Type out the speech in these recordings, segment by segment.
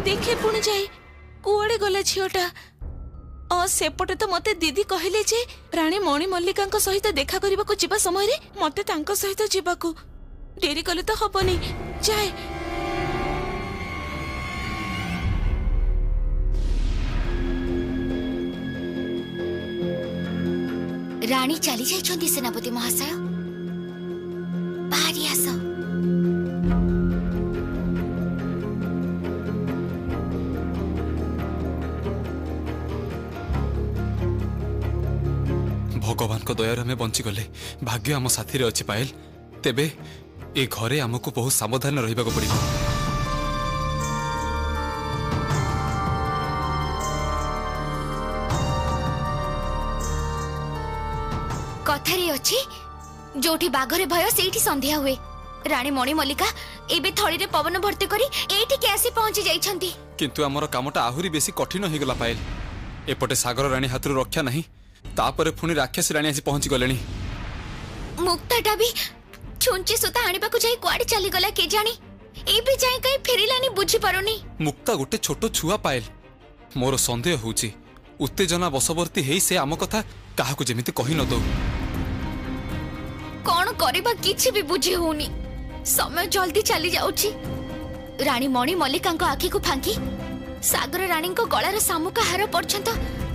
देखे पुणी जाए कुआड़े गला झीटा सेपटे तो मते दीदी कहले जे रानी मणि मल्लिका सहित देखा करने को जीवा समय रे मते तांको सहित जीवा को डेरी कले तो हबनी जाए। रानी चली जाइछन्ती सेनापति महाशय बाहरी आस। भगवान को दयार हमें बंची गले भाग्य आम साथी रे अच्छी पायल तेबे ए घरे आमको बहुत सावधान रहिबा को पड़िबो। कथारे अछि जोठी बाघरे भय सेठी संध्या हुए। रानी मणि मल्लिका एबे थळी रे पवन भर्ती करी एठी के आसी पहुंची जाइछन्ती। किंतु हमर कामटा आहुरी बेसी कठिन होई गला पायल। एपटे सागर रानी हाथरू रक्षा नहीं तापरे पुणी राक्षस रानी आसी पहुंची गलेनी। मुक्ताटा भी छुंची सुता आनिबा को जाई कुआडी चली गला के जानी एबे जाई कई फेरिलानी बुझी पारोनी। मुक्ता गोटे छोटो छुआ पायल मोर संदेह होउची उत्तेजना बसवर्ती हेई से आम कथा काहाकू जेमिति कहि न दो। कौन करबा किछि भी बुझी होनी समय जल्दी चली जाउची। रानी मणि मल्लिका आखि को फांकी सागर रानी को गଳାର सामुका हार पर्यंत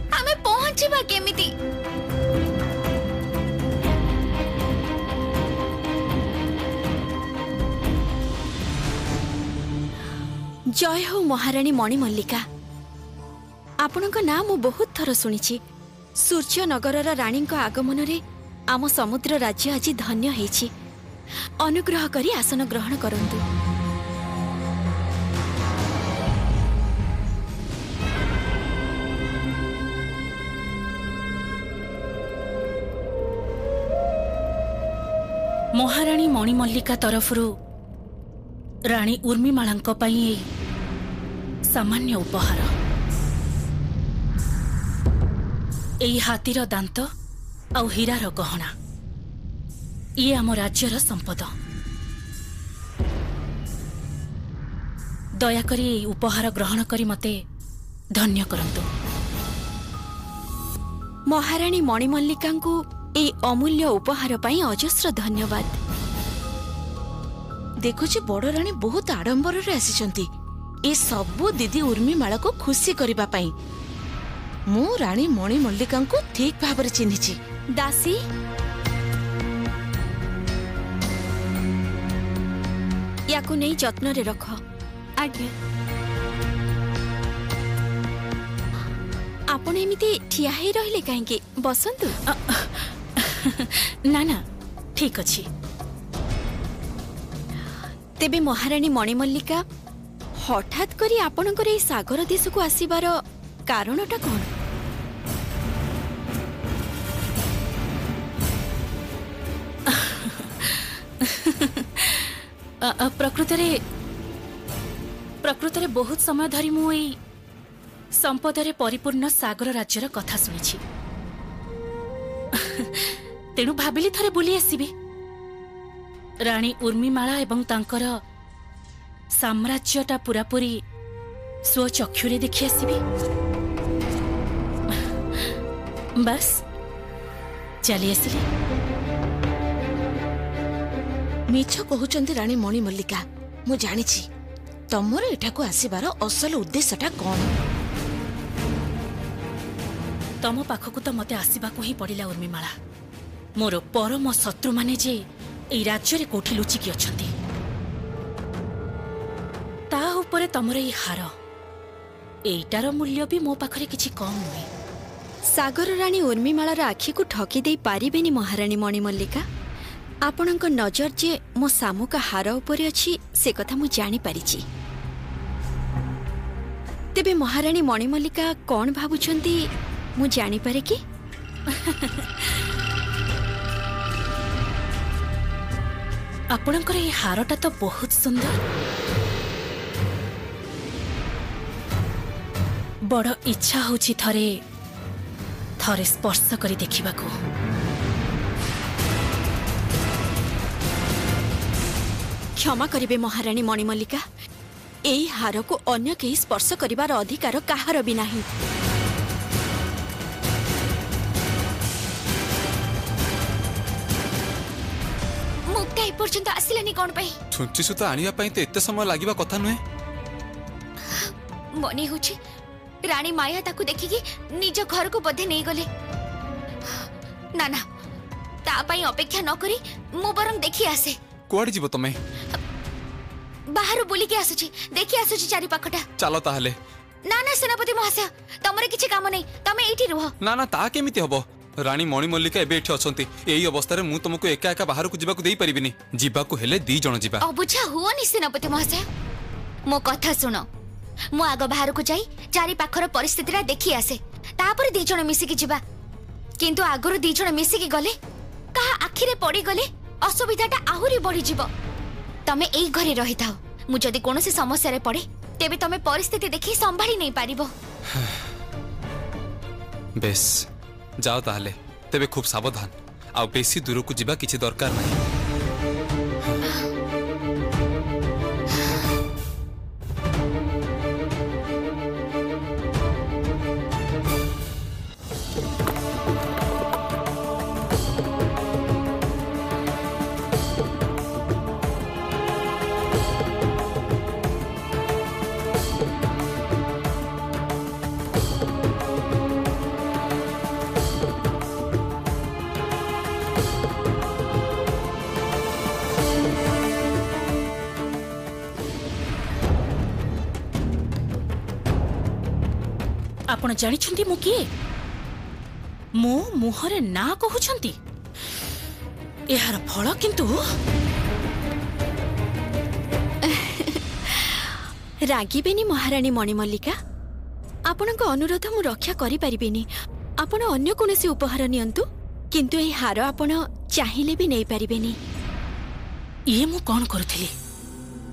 आमे पहुंचीबा केमिति। जय हो महारानी मणि मल्लिका। आपणक ना मु बहुत थर सुनिछि। सूर्यनगर रानी आगमन रे आम समुद्र राज्य आज धन्य हेछि। अनुग्रह करी आसन ग्रहण करंतु। महारानी मणि मल्लिका तरफरु रानी उर्मिमालांको पई सामान्य उपहार एई हाथीर दांत आउ हीरार गहना ये आम राज्यर संपद। दयाकरी एई उपहार ग्रहण करी मते धन्य करंतु। महारानी मणि मल्लिका ए अमूल्य उपहार पाई अजस्र धन्यवाद। देखुची बड़ रानी बहुत आडंबर रे आसीचंती ए सबु दीदी उर्मिमाला को खुशी करिबा पाई। मु रानी मणि मल्लिका को ठीक भाबरे चिन्हिची। दासी याकु नहीं जत्न रे रख। आज्ञा। आपण एमिति ठिया हे रहिले काहेकि बसंतु। ना ना ठीक अछि। तेबे महारानी मणि मल्लिका हठात करी आपणकर ए सागर देश को आसीबार कारणटा कोन? प्रकृतरे बहुत समय धरी मु एई संपदरे परिपूर्ण सागर राज्यर कथा सुनिछि। तेणु भाबिली थरे बुली आसीबे। रानी उर्मिमाला एवं तांकर साम्राज्यटा पूरापूरी स्वचक्षुरे देखि आसीबे। बस चली आसिले। मिछ कहउचंती रानी मणि मल्लिका। मु जानिछि तमर एठाको आसीबार असल उद्देश्यटा कोन। तम पाखकु तो मते आसीबाकू ही पड़िला उर्मिमाला। मोर परम शत्रु माने जे एई राज्य रे कोठी लुचिकी अछंती ता ऊपरे तमर एई हार एइटार मूल्य भी मो पाखरे किछि कम नुहे। सागर रानी उर्मिमालार आखि को ठकी दे पारिबेनी महारानी मणि मल्लिका। आपणक नजर जे मो सामुका हार उपरे अछि से कथा मु जानि पारिछि। तेबे महारानी मणि मल्लिका कोन भाबुछंती मु जानि पारे कि? आपणकर ए हारटा तो बहुत सुंदर। बड़ इच्छा होछि थरे थरे स्पर्श करी देखिबाकू। क्षमा करिबे महारानी मणि मल्लिका। एई हार को अन्य केही स्पर्श करिवार अधिकार काहार भी नाही। मुक्ता ए पर्यंत आसिलानी कोन पई? छुंची सुता आनिया पई ते एते समय लागिबा कथा नुहे। मने होची रानी माया ताकू देखिकी निज घर को बधे नहीं गले। ना ना ता पई अपेक्षा न करी मु बरम देखि आसे। कुआडे जीव तमे? बाहर बुली के आसुची देखि आसुची चारि पाखटा। चलो ताहले। ना ना सेनापति महाशय तमरे किछि काम नै तमे एठी रुह। ना ना ता केमिति हबो? रानी मणि मल्लिका एबे एठी अछंती। एई अवस्था रे मु तुमको एका एका बाहर को जीवाकू देई परिबिनी। जीवाकू हेले दी जण जीवा। अबुझा हुओनी सेनापति महाशय मो कथा सुनो। मु आग बाहर को जाई चारि पाखर परिस्थिति रा देखि आसे तापर दी जण मिसिकी जीवा। किंतु आगरो दी जण मिसिकी गले कहा आखिरे पड़ी गले असुविधाटा आहुरी बढ़ी जीव। तमे एई घरे रहि थाओ। मु जदी कोनोसी समस्या रे पड़े तेबे तमे परिस्थिति देखि संभाली नै पारिबो। बेस जाओ ताहले। तेबे खूब सावधान आ बेसी दूर को जीवा किछि दरकार नहीं। आपण जानिछंती मु किए? मो मुहरे ना कहउछंती। एहार फल किंतु रागिबेनी महारानी मणिमल्लिका। आपणक अनुरोध मु रक्षा करि परिबेनी। आपण अन्य कोनोसी उपहार नियंतु किंतु एई हार आपण चाहिले भी नै परिबेनी। ये मु कोन करूथिली?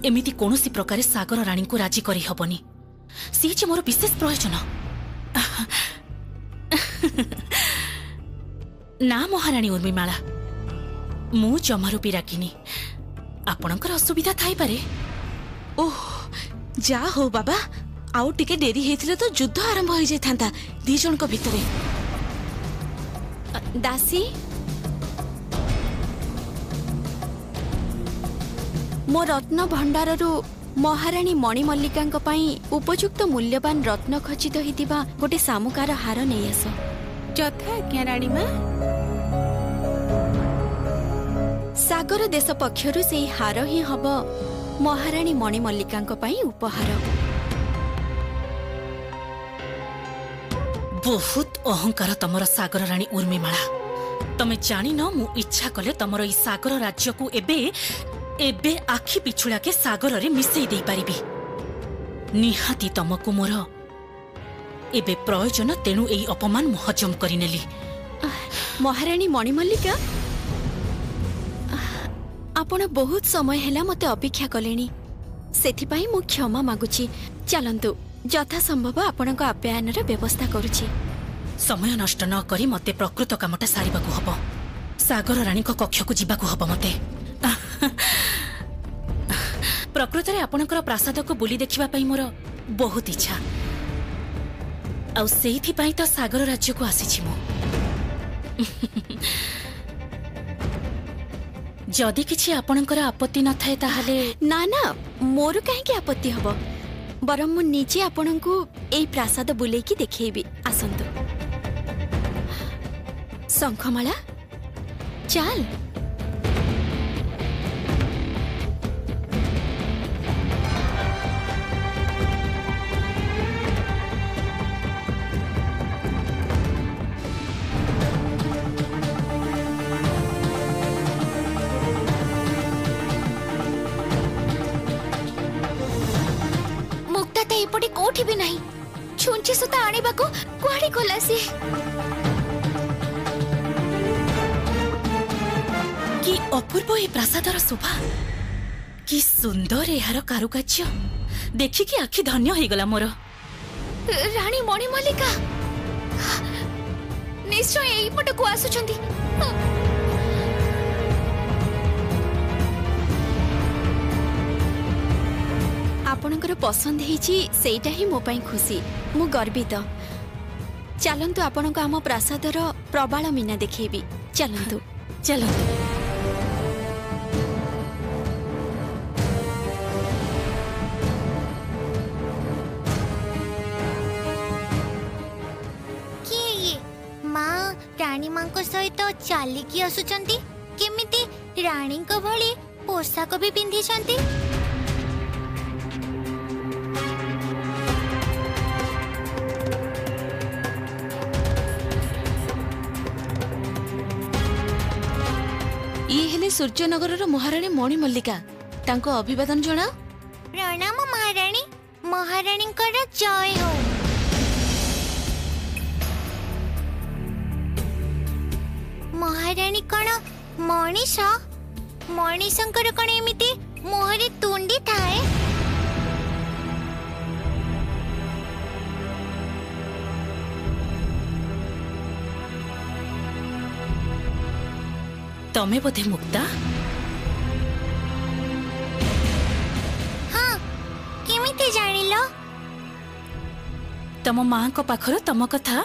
एमिति कोनोसी प्रकार सागर रानी को राजी करी हबनी। सी जे मोर विशेष प्रयोजन। ना महारानी उर्मिमाला मु जमारू भी रागिनी। आपणकर असुविधा थाई पारे। ओह जा हो बाबा आउ टिके डेरी हेथिले तो युद्ध आरंभ होई जाय थांता दी जन को भितरे। दासी मो रत्न भंडाररू महारानी मणिमल्लिका पई उपयुक्त मूल्यवान रत्न खचित हितिबा गोटे सामुकार हार नहीं आस। जथा आज्ञा रानी मां। सागर देश पक्षरु से हार ही हब महारानी मणिमल्लिका पई उपहार। बहुत अहंकार तमर सागर रानी उर्मिमाला। तमे जानी न मु इच्छा कले तमर ई सागर राज्य को एबे आखि पिछुड़ा के सागर रे मिसई दे पारिबी। निहाती तमको मोर एबे प्रयोजन तेनु एई अपमान मु हजम करिनेली। महारानी मणिमल्लिका आपण बहुत समय हेला मते अपेक्षा कलेनी। सेथि पई मु क्षमा मागुची। चलंतु यथा संभव आपणक आप्यायनर व्यवस्था करूची। समय नष्ट न करी मते प्रकृत कामटा सारिबाकू हबो। सागर रानी को कक्ष को जीवाकू हबो मते। प्रकृत रे आपणकर प्रासाद को बुली देखिबा पई मोर बहुत इच्छा। आ सेइथि पई तो सागर राज्य को आसीछि मु। जदि किछि आपणकर आपत्ति न थाए ताहाले। ना ना मोर काहे की आपत्ति हबो। बरम मु निजे आपणकू एई प्रासाद बुलेई की देखैबी। आसंतु शंखमाला चल। एपटे कोठी भी नहीं। छुंची सुता आनिबा को कुआडी गला सी। कि अपूर्व ए प्रासादर शोभा। कि सुंदर एहार कारुकार्य देखि कि आखि धन्य हो गला मोर। रानी मणिमल्लिका निश्चय एई पट को आसुचंती। आपणकर पसंद ହେଇଛି ସେଇଟା ହିଁ ମୋ ପାଇଁ ଖୁସି। ମୁଁ ଗର୍ବିତ। ଚାଲନ୍ତୁ ଆପଣଙ୍କୁ ଆମ ପ୍ରାସାଦର ପ୍ରବାଳ ମୀନା ଦେଖେଇବି। ଚାଲନ୍ତୁ ଚାଲନ୍ତୁ। କିଏ ଇଏ? ମା ରାଣୀ ମାଙ୍କ ସହିତ ଚାଲିକି ଆସୁଛନ୍ତି। କେମିତି ରାଣୀଙ୍କ ଭଳି ପୋଷାକ ବି ପିନ୍ଧିଛନ୍ତି। ଇଏ ହେଲେ ସୂର୍ଯ୍ୟନଗରର ମହାରାଣୀ ମଣି ମଲ୍ଲିକା। ତାଙ୍କୁ ଅଭିବାଦନ ଜଣାଅ। ପ୍ରଣାମ ମହାରାଣୀ। ମହାରାଣୀଙ୍କର ଜୟ ହଉ। ମହାରାଣୀ କଣ ମଣିଷ? ମଣିଷଙ୍କର କଣ ଏମିତି ମୁହଁରେ ତୁଣ୍ଡି ଥାଏ? ତମେ ବୋଧେ ମୁକ୍ତା? ହଁ, କେମିତି ଜାଣିଲ? ତମ ମାଙ୍କ ପାଖରୁ ତମ କଥା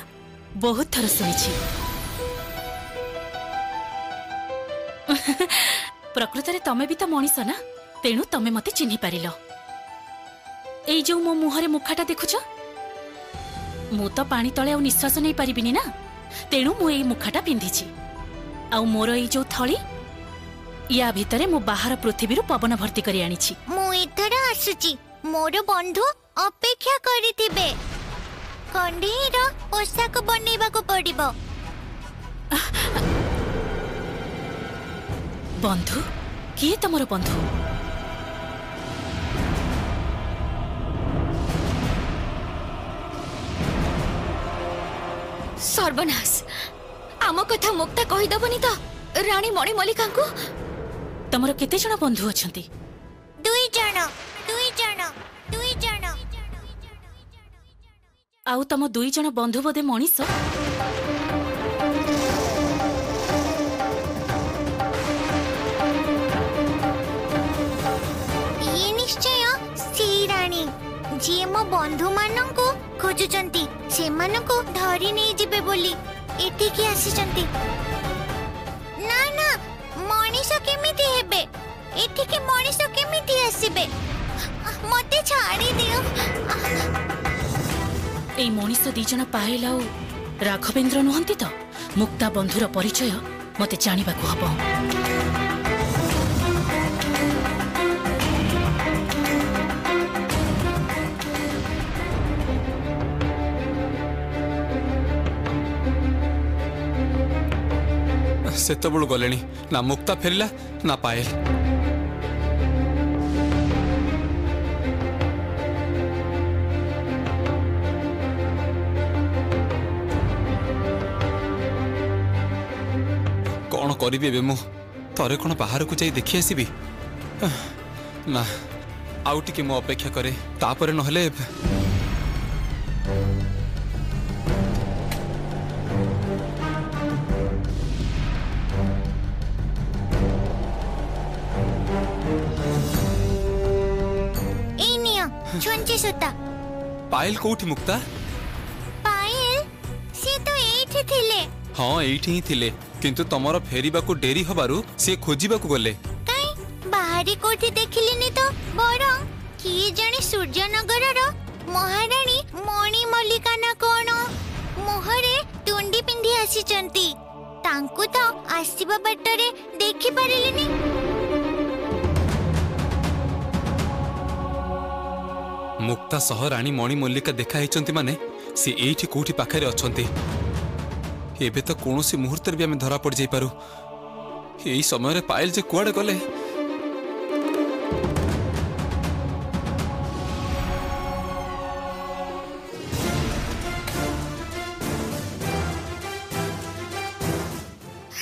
ବହୁତ ଥର ଶୁଣିଛି। ପ୍ରକୃତରେ ତମେ ବି ତ ମଣିଷ ନା, ତେଣୁ ତମେ ମତେ ଚିହ୍ନି ପାରିଲ। ଏଇ ଯୋଉ ମୋ ମୁହଁରେ ମୁଖାଟା ଦେଖୁଛ, ମୁଁ ତ ପାଣି ତଳେ ଆଉ ନିଶ୍ୱାସ ନେଇ ପାରିବିନି ନା, ତେଣୁ ମୁଁ ଏଇ ମୁଖାଟା ପିନ୍ଧିଛି। ଆଉ ମୋର ଏଇ ଯୋଉ ଥଳି, ୟା ଭିତରେ ମୁଁ ବାହାର ପୃଥିବୀରୁ ପବନ ଭର୍ତ୍ତି କରି ଆଣିଛି। ମୁଁ ଏଥର ଆସୁଛି। ମୋର ବନ୍ଧୁ ଅପେକ୍ଷା କରିଥିବେ। କଣ୍ଢେଇର ପୋଷାକ ବନେଇବାକୁ ପଡିବ। ବନ୍ଧୁ? କିଏ ତମର ବନ୍ଧୁ? ସର୍ବନାଶ! ଆମ କଥା ମୁକ୍ତା କହିଦବନି ତ ରାଣୀ ମଣି ମଲ୍ଲିକାଙ୍କୁ? ତମର କେତେ ଜଣ ବନ୍ଧୁ ଅଛନ୍ତି? 2 ଜଣ। 2 ଜଣ। 2 ଜଣ। ଆଉ ତମ 2 ଜଣ ବନ୍ଧୁ ବୋଧେ ମଣିଷ? ଇଏ ନିଶ୍ଚୟ ସେଇ ରାଣୀ ଯିଏ ମୋ ବନ୍ଧୁମାନଙ୍କୁ ଖୋଜୁଛନ୍ତି। ସେମାନଙ୍କୁ ଧରି ନେଇଯିବେ ବୋଲି ଏଠିକି ଆସିଛନ୍ତି। ନା ନା, ମଣିଷ କେମିତି ହେବେ? ଏଠିକି ମଣିଷ କେମିତି ଆସିବେ? ମତେ ଛାଡ଼ି ଦିଅ। ଏଇ ମଣିଷ 2 ଜଣ ପାୟଲ ଆଉ ରାଘବେନ୍ଦ୍ର ନୁହନ୍ତି ତ? ମୁକ୍ତା ବନ୍ଧୁର ପରିଚୟ ମତେ ଜାଣିବାକୁ ହବ। ସେତେବେଳୁ ଗଲେଣି ନା ମୁକ୍ତା ଫେରିଲା ନା ପାଏଲ। କଣ କରିବି ଏବେ ମୁଁ? ଥରେ କଣ ବାହାରକୁ ଯାଇ ଦେଖି ଆସିବି? ନା, ଆଉ ଟିକେ ମୁଁ ଅପେକ୍ଷା କରେ, ତାପରେ ନହେଲେ ଛୁଞ୍ଚି ସୂତା। ପାଏଲ କୋଉଠି ମୁକ୍ତା? ପାଏଲ ସେ ତ ଏଇଠି ଥିଲେ। ହଁ, ଏଇଠି ହିଁ ଥିଲେ, କିନ୍ତୁ ତମର ଫେରିବାକୁ ଡେରି ହବାରୁ ସେ ଖୋଜିବାକୁ ଗଲେ। କାଇଁ ବାହାରେ କୋଉଠି ଦେଖିଲିନି ତ? ବରଂ କିଏ ଜାଣେ ସୂର୍ଯ୍ୟନଗରର ମହାରାଣୀ ମଣି ମଲ୍ଲିକା ନା କଣ ମୁହଁରେ ତୁଣ୍ଡି ପିନ୍ଧି ଆସିଛନ୍ତି। ତାଙ୍କୁ ତ ଆସିବା ବାଟରେ ଦେଖି ପାରିଲିନି। ମୁକ୍ତା ସହ ରାଣୀ ମଣି ମଲ୍ଲିକା ଦେଖା ହେଇଛନ୍ତି ମାନେ ସେ ଏଇଠି କୋଉଠି ପାଖରେ ଅଛନ୍ତି। ଏବେ ତ କୌଣସି ମୁହୂର୍ତ୍ତରେ ବି ଆମେ ଧରା ପଡ଼ି ଯାଇପାରୁ। ଏଇ ସମୟରେ ପାଏଲ ଯେ କୁଆଡେ ଗଲେ?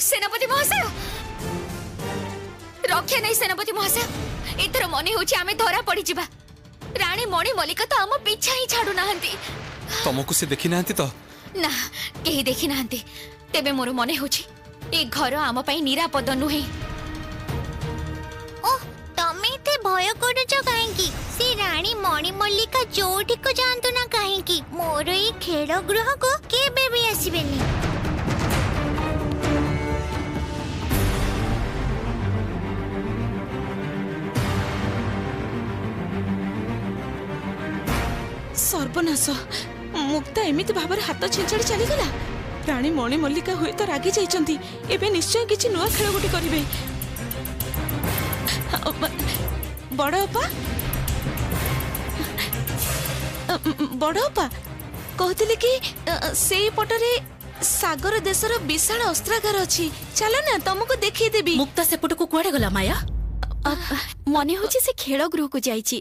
सेनापति महाशय रक्षा नहीं। सेनापति महाशय एथर मने होची आमे धरा पड़ी जिबा। रानी मणि मल्लिका तो आम पीछा ही छाड़ू नाहंती। तुमको से देखी नाहंती तो? ना, केही देखी नाहंती। तेबे मोर मने होची ए घर आम पई निरापद नुहे। ओह, तमे ते भय करूछ काहेकी? से रानी मल्लिका जोठी को जानतु ना कहीं मोर ये खेल गृह को केबे भी आसीबेनी। सर्वनाश मुक्ता एमिति भाବରେ ହାତ ଛିଞ୍ଚାଡ଼ି ଚାଲିଗଲା। ରାଣୀ ମଣି ମଲ୍ଲିକା ହୁଏତ ରାଗି ଯାଇଛନ୍ତି। ଏବେ ନିଶ୍ଚୟ କିଛି ନୂଆ ଖେଳ ଗୋଟେ କରିବେ। ବଡ଼ ଅପା ବଡ଼ ଅପା କହୁଥିଲେ କି ସେଇ ପଟରେ ସାଗର ଦେଶର ବିଶାଳ ଅସ୍ତ୍ରାଗାର ଅଛି। ଚାଲ ନା ତମକୁ ଦେଖେଇଦେବି। ମୁକ୍ତା ସେପଟକୁ କୁଆଡ଼େ ଗଲା ମାୟା? ମନେ ହଉଛି ସେ ଖେଳ ଗୃହକୁ ଯାଇଛି।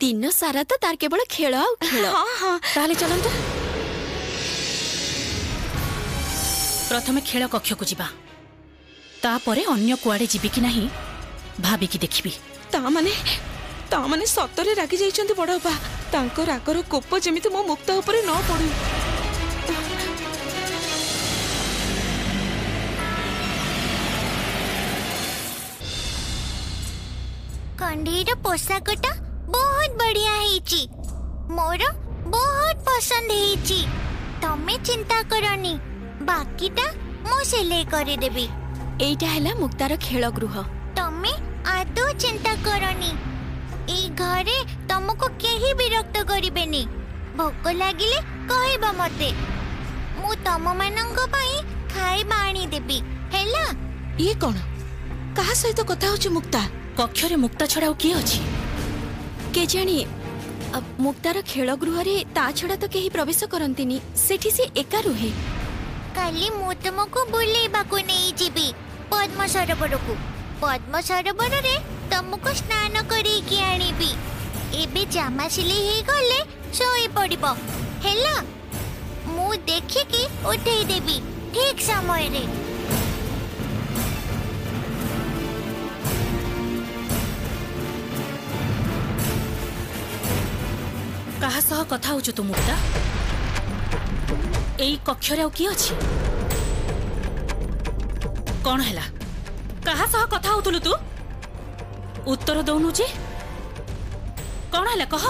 ଦିନ ସାରା ତ ତାର କେବଳ ଖେଳ ଆଉ ଖେଳ। ହଁ ହଁ ତାହେଲେ ଚାଲନ୍ତୁ ପ୍ରଥମେ ଖେଳ କକ୍ଷକୁ ଯିବା, ତାପରେ ଅନ୍ୟ କୁଆଡ଼େ ଯିବି କି ନାହିଁ ଭାବିକି ଦେଖିବି। ତାମାନେ ସତରେ ରାଗି ଯାଇଛନ୍ତି ବଡ଼ ଅପା। ତାଙ୍କ ରାଗର କୋପ ଯେମିତି ମୋ ମୁକ୍ତା ଉପରେ ନ ପଡୁ। कंढीर पोशाकटा बहुत बढ़िया हेची, मोर बहुत पसंद हेची। तमे चिंता करनी, बाकीटा मो सिलाई करे देबी। एइटा हैला मुक्तार खेल गृह। तमे आदौ चिंता करनी, ए घरे तुमको केही विरक्त करिबेनी। भोक लागिले कहबा मते, मु तम मानंग पई खाइबा आनी देबी हैला। ये कोन कहा सहित कथा होची मुक्ता? कक्षरे मुक्ता छड़ा किए अछि केजाणी? मुक्तार खेल गृह रे ता छड़ा तो केही प्रवेश करंतिनी। सेठी से एका रुहे। काली मु तुमको बुलेबा को नहीं जीबी पद्म सरोवर को। पद्म सरोवर रे तुमको स्नान करी की आनीबी। एबे जामा सिले हे गले सोई पड़िबो हैला। मु देखि की उठेई देबी ठीक समय रे। कहा सह कथा होचु तु मुक्ता? एई कक्षरे आ किए अछि? कोन हैला? कहा सह कथा होतुलु तू? उत्तर दउनु जे कोन हैला कह।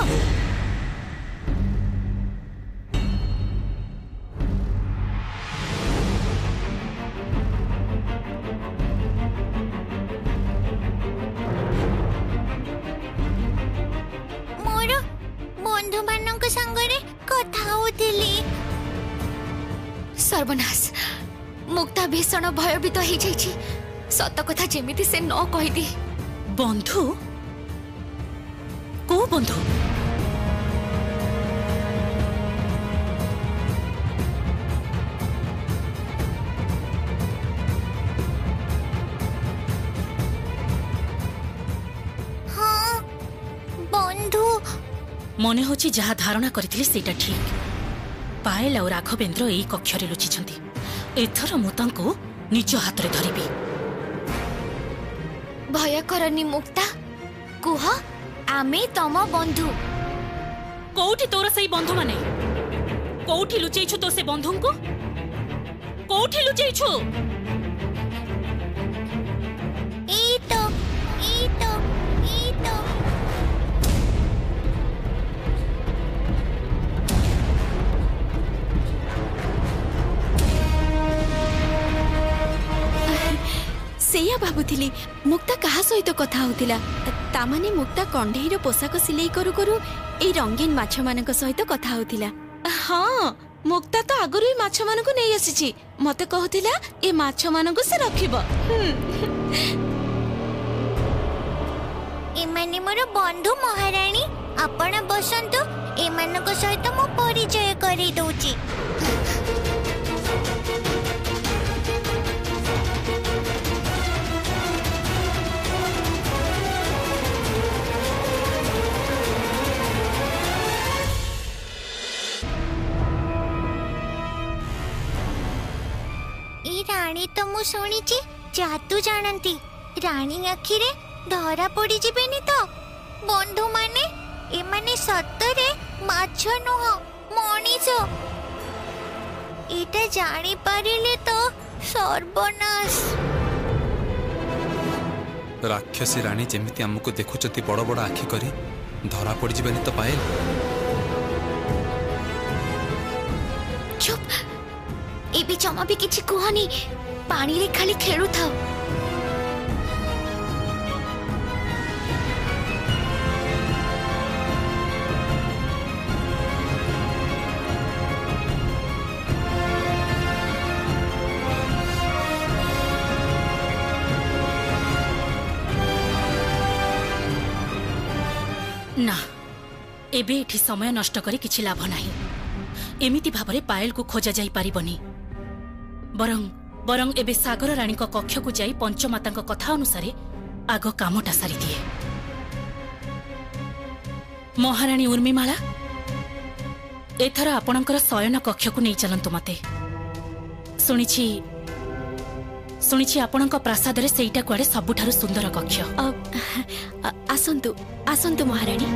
सर्वनाश, मुक्ता भीषण भयभीत हो जाइछि। सत कथा जेमिति से न कहि दी। बंधु को बंधु? हाँ बंधु। मने होची जहा धारणा करथिले सेटा ठीक। पायल और राघवेंद्र एई कक्षरे लुचिछंती। एथर मु तांको निज हाथ रे धरिबी। भय करनी मुक्ता, कुह आमे तम बंधु। कोउठी तोर सेई बंधु माने? कोउठी लुचैछु तो से बंधुंको? कोउठी लुचैछु? ईतो सेया भाबुथिली मुक्ता कहा सहित कथा होतिला। तामाने मुक्ता कंढेईर पोशाक सिलाई करू करू ए रंगीन माछ मानक सहित कथा होतिला। हाँ मुक्ता तो आगुरी ही माछ मानक नहीं आसीची। मते कहतिला ए माछ मानक से रखिबो। एमाने मोर बंधु महारानी। आपण बसंतु, एमानक सहित मो परिचय करी दउची। राणी तो मु शुणिची जादू जानती। राणी आखिरे धरा पड़ी जिबेनी तो। बंधु माने एमाने सतरे माछ नुह मनीष। एटा जानी पारिले तो सर्वनाश। राक्षसी राणी जेमिति हमको देखुचती बड़ बड़ आखि करी धरा पड़ जिबानी तो पायल। ଏବେ ଜମା ବି କିଛି କୁହନି, ପାଣିରେ ଖାଲି ଖେଳୁଥାଅ। ना एबे एठी समय नष्ट करी किछि लाभ नाही। एमिति भाबरे पायल को खोजा जाई पारिबनी। बरं बरं एबे सागर रानी को कक्ष को जाई पंचमाता कथा अनुसारे आग कामटा सारी दिए। महारानी उर्मिमाला एथर आपणकर शयन कक्ष को नहीं चलंतु मते। सुनिछि आपणक प्रासाद रे सेईटा कुआडे सबुठारु सुंदर कक्ष। आसंतु आसंतु महारानी।